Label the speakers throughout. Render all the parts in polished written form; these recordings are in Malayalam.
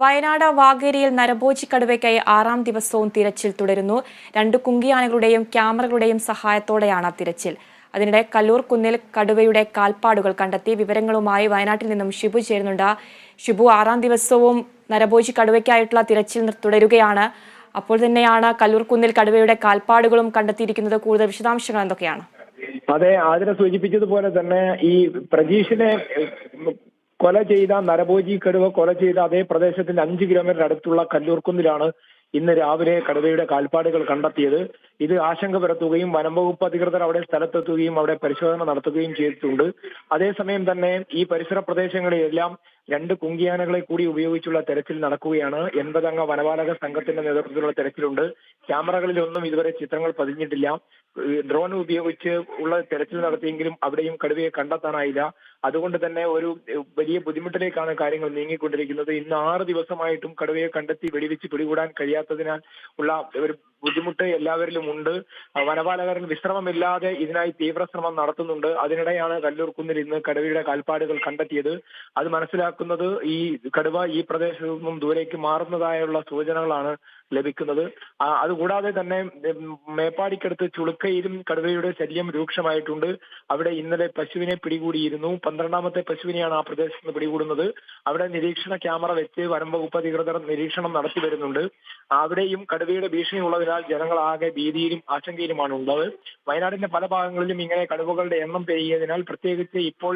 Speaker 1: വയനാട് വാഗേരിയിൽ നരഭോജി കടുവയ്ക്കായി 6ാം ദിവസവും തിരച്ചിൽ തുടരുന്നു. 2 കുങ്കിയാനകളുടെയും ക്യാമറകളുടെയും സഹായത്തോടെയാണ് തിരച്ചിൽ. അതിനിടെ കല്ലൂർ കുന്നിൽ കടുവയുടെ കാൽപ്പാടുകൾ കണ്ടെത്തി. വിവരങ്ങളുമായി വയനാട്ടിൽ നിന്നും ഷിബു ചേരുന്നുണ്ട്. ഷിബു, 6ാം ദിവസവും നരഭോജി കടുവയ്ക്കായിട്ടുള്ള തിരച്ചിൽ തുടരുകയാണ്. അപ്പോൾ തന്നെയാണ് കല്ലൂർ കുന്നിൽ കടുവയുടെ കാൽപ്പാടുകളും കണ്ടെത്തിയിരിക്കുന്നത്. കൂടുതൽ വിശദാംശങ്ങൾ എന്തൊക്കെയാണ്?
Speaker 2: അതെ, ആതിര സൂചിപ്പിച്ചതുപോലെ തന്നെ ഈ പ്രജീഷിനെ കൊല ചെയ്ത നരഭോജി കടുവ കൊല ചെയ്ത അതേ പ്രദേശത്തിന്റെ 5 കിലോമീറ്റർ അടുത്തുള്ള കല്ലൂർക്കുന്നിലാണ് ഇന്ന് രാവിലെ കടുവയുടെ കാൽപ്പാടുകൾ കണ്ടെത്തിയത്. ഇത് ആശങ്ക പരത്തുകയും വനം വകുപ്പ് അധികൃതർ അവിടെ സ്ഥലത്തെത്തുകയും അവിടെ പരിശോധന നടത്തുകയും ചെയ്തിട്ടുണ്ട്. അതേസമയം തന്നെ ഈ പരിസര പ്രദേശങ്ങളിലെല്ലാം 2 കുങ്കിയാനകളെ കൂടി ഉപയോഗിച്ചുള്ള തെരച്ചിൽ നടക്കുകയാണ്. 80 അംഗ വനപാലക സംഘത്തിന്റെ നേതൃത്വത്തിലുള്ള തെരച്ചിലുണ്ട്. ക്യാമറകളിലൊന്നും ഇതുവരെ ചിത്രങ്ങൾ പതിഞ്ഞിട്ടില്ല. ഡ്രോൺ ഉപയോഗിച്ച് ഉള്ള തെരച്ചിൽ നടത്തിയെങ്കിലും അവിടെയും കടുവയെ കണ്ടെത്താനായില്ല. അതുകൊണ്ട് തന്നെ ഒരു വലിയ ബുദ്ധിമുട്ടിലേക്കാണ് കാര്യങ്ങൾ നീങ്ങിക്കൊണ്ടിരിക്കുന്നത്. ഇന്ന് 6 ദിവസമായിട്ടും കടുവയെ കണ്ടെത്തി വെടിവെച്ച് പിടികൂടാൻ കഴിയാത്തതിനാൽ ഉള്ള ഒരു ബുദ്ധിമുട്ട് എല്ലാവരിലും ഉണ്ട്. വനപാലകർ വിശ്രമമില്ലാതെ ഇതിനായി തീവ്ര ശ്രമം നടത്തുന്നുണ്ട്. അതിനിടെയാണ് കല്ലൂർ കുന്നിൽ ഇന്ന് കടുവയുടെ കാൽപ്പാടുകൾ കണ്ടെത്തിയത്. അത് മനസ്സിലാക്കുന്നത് ഈ കടുവ ഈ പ്രദേശത്തു നിന്നും ദൂരേക്ക് മാറുന്നതായുള്ള സൂചനകളാണ് ലഭിക്കുന്നത്. അതുകൂടാതെ തന്നെ മേപ്പാടിക്കടുത്ത് ചുളുക്കയിലും കടുവയുടെ ശല്യം രൂക്ഷമായിട്ടുണ്ട്. അവിടെ ഇന്നലെ പശുവിനെ പിടികൂടിയിരുന്നു. 12ാമത്തെ പശുവിനെയാണ് ആ പ്രദേശത്ത് നിന്ന് പിടികൂടുന്നത്. അവിടെ നിരീക്ഷണ ക്യാമറ വെച്ച് വനം വകുപ്പ് അധികൃതർ നിരീക്ഷണം നടത്തി വരുന്നുണ്ട്. അവിടെയും കടുവയുടെ ഭീഷണി ഉള്ളതിനാൽ ജനങ്ങൾ ആകെ ഭീതിയിലും ആശങ്കയിലുമാണ് ഉള്ളത്. വയനാടിന്റെ പല ഭാഗങ്ങളിലും ഇങ്ങനെ കടുവകളുടെ എണ്ണം പെരുകിയതിനാൽ, പ്രത്യേകിച്ച് ഇപ്പോൾ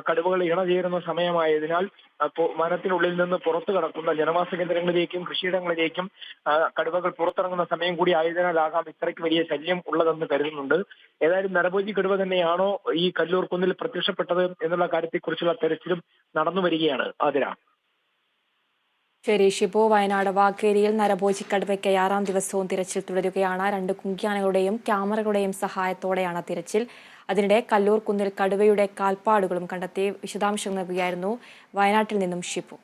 Speaker 2: കടുവകൾ ഇണചേരുന്ന സമയമായതിനാൽ വനത്തിനുള്ളിൽ നിന്ന് പുറത്തു കടക്കുന്ന ജനവാസ കേന്ദ്രങ്ങളിലേക്കും കൃഷിയിടങ്ങളിലേക്കും കടുവകൾ പുറത്തിറങ്ങുന്ന സമയം കൂടി ആയതിനാലാകാം ഇത്രയ്ക്ക് വലിയ ശല്യം ഉള്ളതെന്ന് കരുതുന്നുണ്ട്. ഏതായാലും നരഭോജി കടുവ തന്നെയാണോ ഈ കല്ലൂർ കുന്നിൽ പ്രത്യക്ഷപ്പെട്ടത് എന്നുള്ള കാര്യത്തെക്കുറിച്ചുള്ള തെരച്ചിലും നടന്നു വരികയാണ്. ആതിര.
Speaker 1: ശരി ഷിബു, വയനാട് വാഗേരിയിൽ നരഭോജി കടുവയ്ക്കായി 6ാം ദിവസവും തിരച്ചിൽ തുടരുകയാണ്. 2 കുങ്കിയാനകളുടെയും ക്യാമറകളുടെയും സഹായത്തോടെയാണ് തിരച്ചിൽ. അതിനിടെ കല്ലൂർ കുന്നിൽ കടുവയുടെ കാൽപ്പാടുകളും കണ്ടെത്തി. വിശദാംശങ്ങൾ നൽകുകയായിരുന്നു വയനാട്ടിൽ നിന്നും ഷിബു.